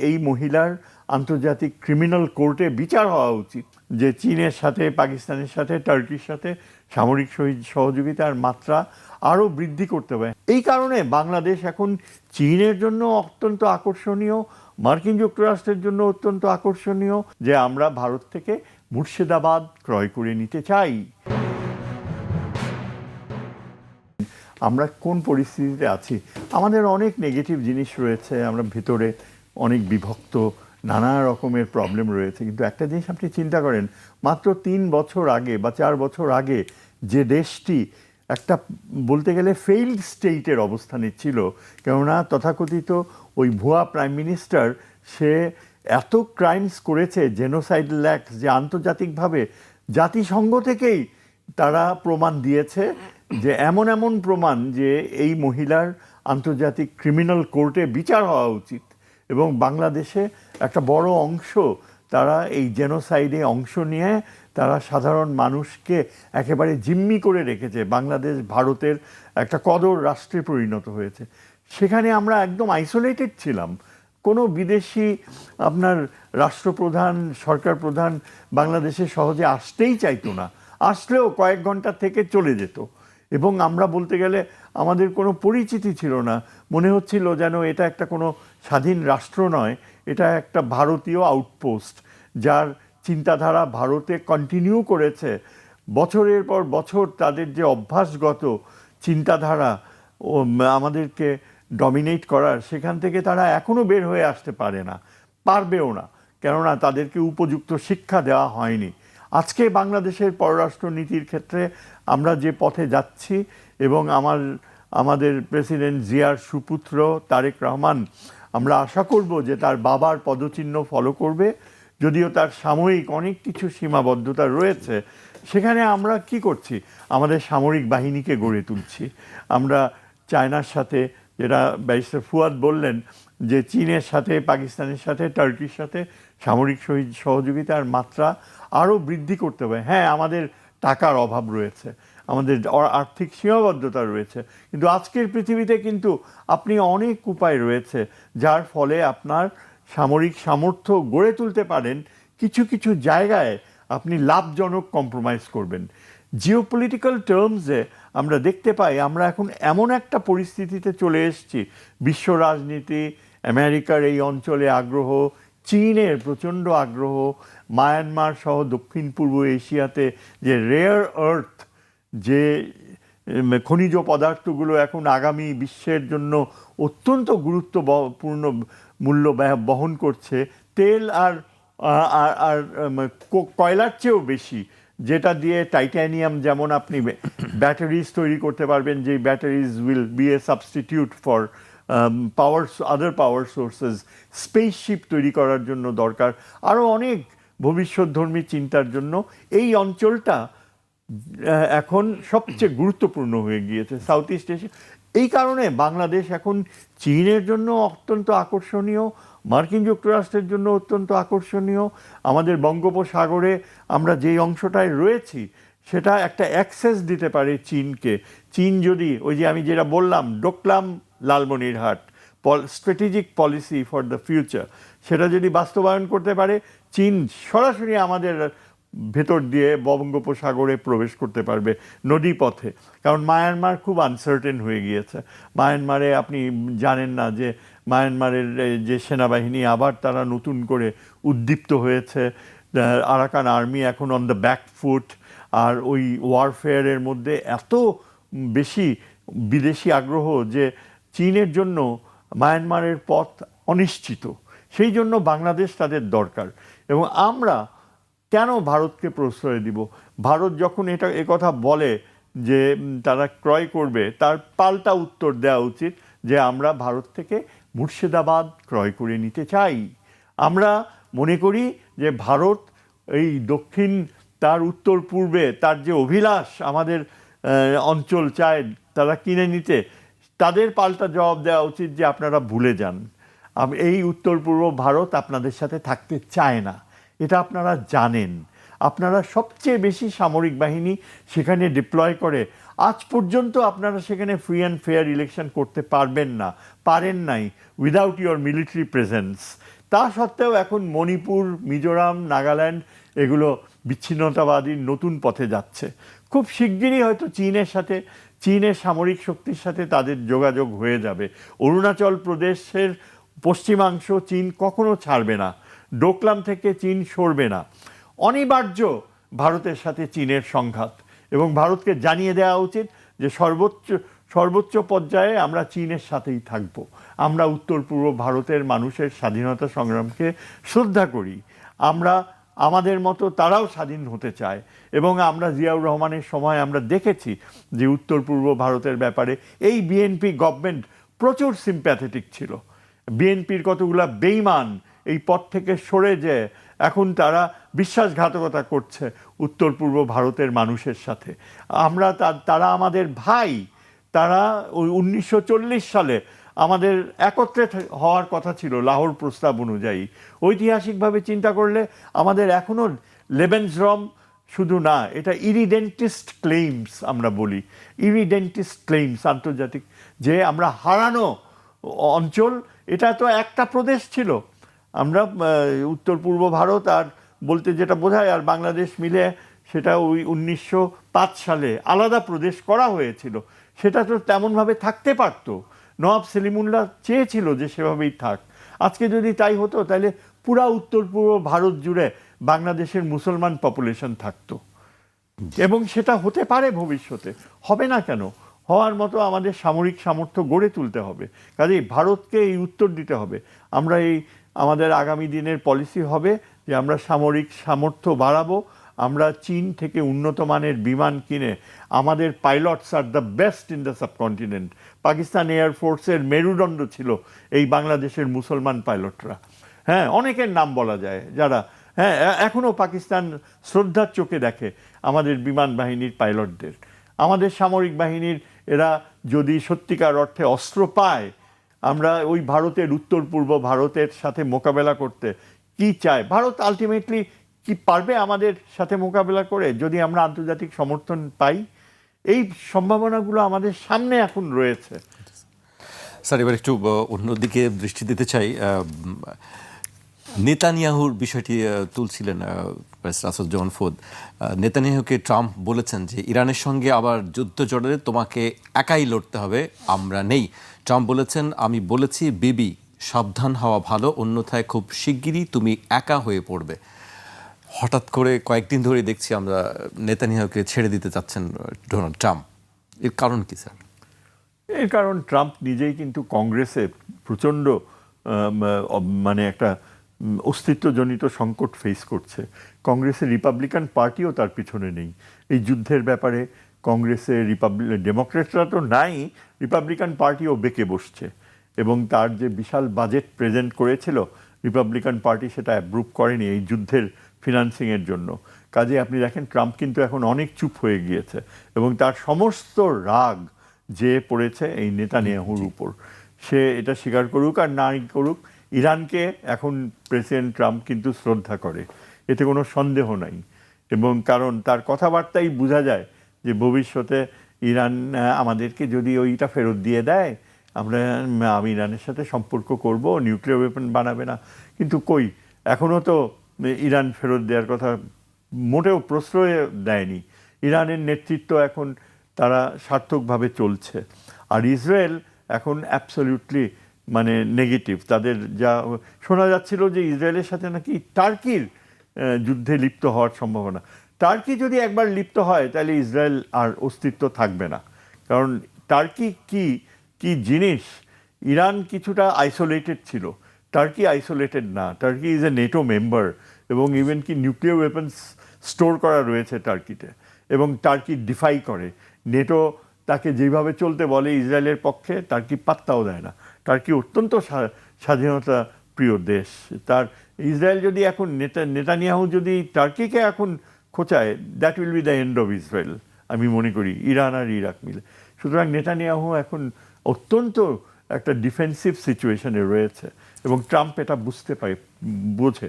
এই মহিলার আন্তর্জাতিক ক্রিমিনাল কোর্টে বিচার হওয়া উচিত, যে চীনের সাথে, পাকিস্তানের সাথে, টার্কির সাথে সামরিক সহযোগিতার মাত্রা আরও বৃদ্ধি করতে হবে। এই কারণে বাংলাদেশ এখন চীনের জন্য অত্যন্ত আকর্ষণীয়, মার্কিন যুক্তরাষ্ট্রের জন্য অত্যন্ত আকর্ষণীয়, যে আমরা ভারত থেকে মুর্শিদাবাদ ক্রয় করে নিতে চাই। আমরা কোন পরিস্থিতিতে আছি, আমাদের অনেক নেগেটিভ জিনিস রয়েছে, আমরা ভেতরে অনেক বিভক্ত, নানা রকমের প্রবলেম রয়েছে। কিন্তু একটা জিনিস আপনি চিন্তা করেন, মাত্র 3 বছর আগে বা 4 বছর আগে যে দেশটি একটা বলতে গেলে ফেইল্ড স্টেটের অবস্থানে ছিল, কেননা তথাকথিত ওই ভুয়া প্রাইম মিনিস্টার, সে এত ক্রাইমস করেছে, জেনোসাইডাল অ্যাক্ট, যে আন্তর্জাতিকভাবে জাতিসংঘ থেকেই তারা প্রমাণ দিয়েছে, যে এমন এমন প্রমাণ যে এই মহিলার আন্তর্জাতিক ক্রিমিনাল কোর্টে বিচার হওয়া উচিত। এবং বাংলাদেশে একটা বড় অংশ তারা এই জেনোসাইডে অংশ নিয়ে তারা সাধারণ মানুষকে একেবারে জিম্মি করে রেখেছে। বাংলাদেশ ভারতের একটা কদর রাষ্ট্রে পরিণত হয়েছে। সেখানে আমরা একদম আইসোলেটেড ছিলাম। কোনো বিদেশি আপনার রাষ্ট্রপ্রধান, সরকার প্রধান বাংলাদেশে সহজে আসতেই চাইতো না, আসলেও কয়েক ঘন্টা থেকে চলে যেত। এবং আমরা বলতে গেলে আমাদের কোনো পরিচিতি ছিল না, মনে হচ্ছিল যেন এটা একটা কোনো স্বাধীন রাষ্ট্র নয়, এটা একটা ভারতীয় আউটপোস্ট, যার চিন্তাধারা ভারতে কন্টিনিউ করেছে বছরের পর বছর। তাদের যে অভ্যাসগত চিন্তাধারা ও আমাদেরকে ডমিনেট করার, সেখান থেকে তারা এখনও বের হয়ে আসতে পারে না, পারবেও না, কেননা তাদেরকে উপযুক্ত শিক্ষা দেওয়া হয়নি। আজকে বাংলাদেশের পররাষ্ট্রনীতির ক্ষেত্রে আমরা যে পথে যাচ্ছি, এবং আমাদের প্রেসিডেন্ট জিয়ার সুপুত্র তারেক রহমান, আমরা আশা করব যে তার বাবার পদচিহ্ন ফলো করবে, যদিও তার সাময়িক অনেক কিছু সীমাবদ্ধতা রয়েছে। সেখানে আমরা কি করছি, আমাদের সামরিক বাহিনীকে গড়ে তুলছি। আমরা চায়নার সাথে, যেটা ব্যারিস্টার ফুয়াদ বললেন, যে চীনের সাথে, পাকিস্তানের সাথে, টার্কির সাথে সামরিক সহযোগিতার মাত্রা আরও বৃদ্ধি করতে হবে। হ্যাঁ, আমাদের টাকার অভাব রয়েছে, আমাদের আর্থিক সীমাবদ্ধতা রয়েছে, কিন্তু আজকের পৃথিবীতে কিন্তু আপনি অনেক উপায় রয়েছে যার ফলে আপনার সামরিক সামর্থ্য গড়ে তুলতে পারেন। কিছু কিছু জায়গায় আপনি লাভজনক কম্প্রোমাইজ করবেন। জিওপলিটিক্যাল টার্মসে আমরা দেখতে পাই, আমরা এখন এমন একটা পরিস্থিতিতে চলে এসেছি, বিশ্ব রাজনীতি, আমেরিকার এই অঞ্চলে আগ্রহ, চীনের প্রচণ্ড আগ্রহ, মায়ানমার সহ দক্ষিণ পূর্ব এশিয়াতে যে রেয়ার আর্থ, যে খনিজ পদার্থগুলো এখন আগামী বিশ্বের জন্য অত্যন্ত গুরুত্বপূর্ণ মূল্য বহন করছে, তেল আর আর কয়লার চেয়েও বেশি, যেটা দিয়ে টাইটানিয়াম, যেমন আপনি ব্যাটারিজ তৈরি করতে পারবেন, যেই batteries will B A substitute for other power sources, spaceship তৈরি করার জন্য দরকার, আরও অনেক ভবিষ্যৎধর্মী চিন্তার জন্য এই অঞ্চলটা এখন সবচেয়ে গুরুত্বপূর্ণ হয়ে গিয়েছে, সাউথ ইস্ট এশিয়া। এই কারণে বাংলাদেশ এখন চীনের জন্য অত্যন্ত আকর্ষণীয়, মার্কিন যুক্তরাষ্ট্রের জন্য অত্যন্ত আকর্ষণীয়। আমাদের বঙ্গোপসাগরে আমরা যেই অংশটায় রয়েছি, সেটা একটা অ্যাক্সেস দিতে পারে চীনকে। চীন যদি, ওই যে আমি যেটা বললাম, Doklam Lalmonirhat strategic policy for the future, সেটা যদি বাস্তবায়ন করতে পারে, চীন সরাসরি আমাদের ভেতর দিয়ে বঙ্গোপসাগরে প্রবেশ করতে পারবে নদীপথে। কারণ মায়ানমার খুব আনসার্টেন হয়ে গিয়েছে। মায়ানমারে আপনি জানেন না যে মায়ানমারের যে সেনাবাহিনী আবার তারা নতুন করে উদ্দীপ্ত হয়েছে, আরাকান আর্মি এখন অন দ্য ব্যাক ফুট, আর ওই ওয়ারফেয়ারের মধ্যে এত বেশি বিদেশি আগ্রহ যে চীনের জন্য মায়ানমারের পথ অনিশ্চিত। সেই জন্য বাংলাদেশ তাদের দরকার। এবং আমরা কেন ভারতকে প্রশ্রয় দিব? ভারত যখন কথা বলে যে তারা ক্রয় করবে, তার পাল্টা উত্তর দেওয়া উচিত যে আমরা ভারত থেকে মুর্শিদাবাদ ক্রয় করে নিতে চাই। আমরা মনে করি যে ভারত এই দক্ষিণ, তার উত্তর পূর্বে তার যে অভিলাষ আমাদের অঞ্চল চায় তারা কিনে নিতে, তাদের পাল্টা জবাব দেওয়া উচিত যে আপনারা ভুলে যান, এই উত্তর পূর্ব ভারত আপনাদের সাথে থাকতে চায় না, এটা আপনারা জানেন। আপনারা সবচেয়ে বেশি সামরিক বাহিনী সেখানে ডিপ্লয় করে, আজ পর্যন্ত আপনারা সেখানে ফ্রি অ্যান্ড ফেয়ার ইলেকশন করতে পারবেন না, পারেন নাই উইদাউট ইয়োর মিলিটারি প্রেজেন্স। তা সত্ত্বেও এখন মণিপুর, মিজোরাম, নাগাল্যান্ড এগুলো বিচ্ছিন্নতাবাদীর নতুন পথে যাচ্ছে। খুব শিগগিরই হয়তো চীনের সামরিক শক্তির সাথে তাদের যোগাযোগ হয়ে যাবে। অরুণাচল প্রদেশের পশ্চিমাংশ চীন কখনো ছাড়বে না, ডোকলাম থেকে চীন সরবে না। অনিবার্য ভারতের সাথে চীনের সংঘাত, এবং ভারতকে জানিয়ে দেওয়া উচিত যে সর্বোচ্চ পর্যায়ে আমরা চীনের সাথেই থাকব। আমরা উত্তর পূর্ব ভারতের মানুষের স্বাধীনতা সংগ্রামকে শ্রদ্ধা করি, আমরা আমাদের মতো তারাও স্বাধীন হতে চায়। এবং আমরা জিয়াউর রহমানের সময় আমরা দেখেছি যে উত্তর পূর্ব ভারতের ব্যাপারে এই বিএনপি গভর্নমেন্ট প্রচুর সিম্প্যাথেটিক ছিল। বিএনপির কতগুলা বেইমান এই পথ থেকে সরে যেয়ে এখন তারা বিশ্বাসঘাতকতা করছে উত্তর পূর্ব ভারতের মানুষের সাথে। তারা আমাদের ভাই, তারা ওই 1940 সালে আমাদের একত্রে হওয়ার কথা ছিল লাহোর প্রস্তাব অনুযায়ী। ঐতিহাসিকভাবে চিন্তা করলে আমাদের এখনও লেবেনসরম শুধু না, এটা ইরিডেন্টিস্ট ক্লেইমস আমরা বলি, ইরিডেন্টিস্ট ক্লেইমস আন্তর্জাতিক, যে আমরা হারানো অঞ্চল, এটা তো একটা প্রদেশ ছিল। আমরা উত্তর পূর্ব ভারত আর বলতে যেটা বোঝায় আর বাংলাদেশ মিলে সেটা ওই 1905 সালে আলাদা প্রদেশ করা হয়েছিল। সেটা তো তেমনভাবে থাকতে পারতো, নওয়াব সেলিমুল্লাহ চেয়েছিল যে সেভাবেই থাক। আজকে যদি তাই হতো তাহলে পুরা উত্তর পূর্ব ভারত জুড়ে বাংলাদেশের মুসলমান পপুলেশন থাকতো, এবং সেটা হতে পারে ভবিষ্যতে, হবে না কেন? হওয়ার মতো আমাদের সামরিক সামর্থ্য গড়ে তুলতে হবে। কাজেই ভারতকে এই উত্তর দিতে হবে। আমাদের আগামী দিনের পলিসি হবে যে আমরা সামরিক সামর্থ্য বাড়াবো, আমরা চীন থেকে উন্নত মানের বিমান কিনে, আমাদের pilots are the best in the subcontinent. Pakistan এয়ারফোর্সের মেরুদণ্ড ছিল এই বাংলাদেশের মুসলমান পাইলটরা। হ্যাঁ, অনেকের নাম বলা যায় যারা এখনও পাকিস্তান শ্রদ্ধার চোখে দেখে আমাদের বিমান বাহিনীর পাইলটদের। আমাদের সামরিক বাহিনীর এরা যদি সত্যিকার অর্থে অস্ত্র পায়, আমরা ওই ভারতের উত্তর পূর্ব ভারতের সাথে মোকাবেলা করতে কি চায়, ভারত আলটিমেটলি কি পারবে আমাদের সাথে মোকাবেলা করে যদি আমরা আন্তর্জাতিক সমর্থন পাই? এই সম্ভাবনাগুলো আমাদের সামনে এখন রয়েছে। স্যার, এবার একটু অন্যদিকে দৃষ্টি দিতে চাই। নেতানিয়াহুর বিষয়টি তুলছিলেন রাসূলুজ্জামান ফুদ। নেতানিয়াহুকে ট্রাম্প বলেছেন যে ইরানের সঙ্গে আবার যুদ্ধ জড়ালে তোমাকে একাই লড়তে হবে, আমরা নেই। ট্রাম্প বলেছেন, আমি বলেছি বিবি সাবধান হওয়া ভালো, অন্যথায় খুব শিগগিরই তুমি একা হয়ে পড়বে। হঠাৎ করে কয়েকদিন ধরে দেখছি আমরা নেতানিয়াহুকে ছেড়ে দিতে চাচ্ছেন ডোনাল্ড ট্রাম্প। এর কারণ কি স্যার? এর কারণ ট্রাম্প নিজেই কিন্তু কংগ্রেসে প্রচণ্ড মানে একটা অস্তিত্বজনিত সংকট ফেস করছে। কংগ্রেসের রিপাবলিকান পার্টিও তার পিছনে নেই এই যুদ্ধের ব্যাপারে। কংগ্রেসে ডেমোক্রেটরা তো নাই, রিপাবলিকান পার্টিও বেঁকে বসছে, এবং তার যে বিশাল বাজেট প্রেজেন্ট করেছিল রিপাবলিকান পার্টি সেটা অ্যাপ্রুভ করেনি এই যুদ্ধের ফিনান্সিংয়ের জন্য। কাজে আপনি দেখেন ট্রাম্প কিন্তু এখন অনেক চুপ হয়ে গিয়েছে, এবং তার সমস্ত রাগ যে পড়েছে এই নেতানিয়াহুর উপর। সে এটা স্বীকার করুক আর না করুক, ইরানকে এখন প্রেসিডেন্ট ট্রাম্প কিন্তু শ্রদ্ধা করে, এতে কোনো সন্দেহ নাই। এবং কারণ তার কথাবার্তাই বোঝা যায় যে ভবিষ্যতে ইরান আমাদেরকে যদি ওইটা ফেরত দিয়ে দেয়, আমি ইরানের সাথে সম্পর্ক করব, নিউক্লিয়ার ওয়েপন বানাবে না। কিন্তু কই, এখনও তো ইরান ফেরত দেওয়ার কথা মোটেও প্রশ্রয় দেয়নি। ইরানের নেতৃত্ব এখন তারা সার্থকভাবে চলছে, আর ইসরায়েল এখন অ্যাবসলিউটলি মানে নেগেটিভ। তাদের যা শোনা যাচ্ছিল যে ইসরায়েলের সাথে নাকি টার্কির যুদ্ধে লিপ্ত হওয়ার সম্ভাবনা। টার্কি যদি একবার লিপ্ত হয় তাহলে ইসরায়েল আর অস্তিত্ব থাকবে না। কারণ টার্কি কি জিনিস, ইরান কিছুটা আইসোলেটেড ছিল, টার্কি আইসোলেটেড না। Turkey is a NATO member, এবং ইভেন কি নিউক্লিয়ার ওয়েপন্স স্টোর করা রয়েছে টার্কিতে, এবং টার্কি ডিফাই করে। নেটো তাকে যেভাবে চলতে বলে ইসরায়েলের পক্ষে, টার্কি পাত্তাও দেয় না। টার্কি অত্যন্ত স্বাধীনতা প্রিয় দেশ। তার ইসরায়েল যদি এখন নেতানিয়াহু যদি টার্কিকে এখন খোঁচায়, that will be the end of Israel আমি মনে করি, ইরান আর ইরাক মিলে। সুতরাং নেতানিয়াহু এখন অত্যন্ত একটা ডিফেন্সিভ সিচুয়েশনে রয়েছে, এবং ট্রাম্প এটা বোঝে।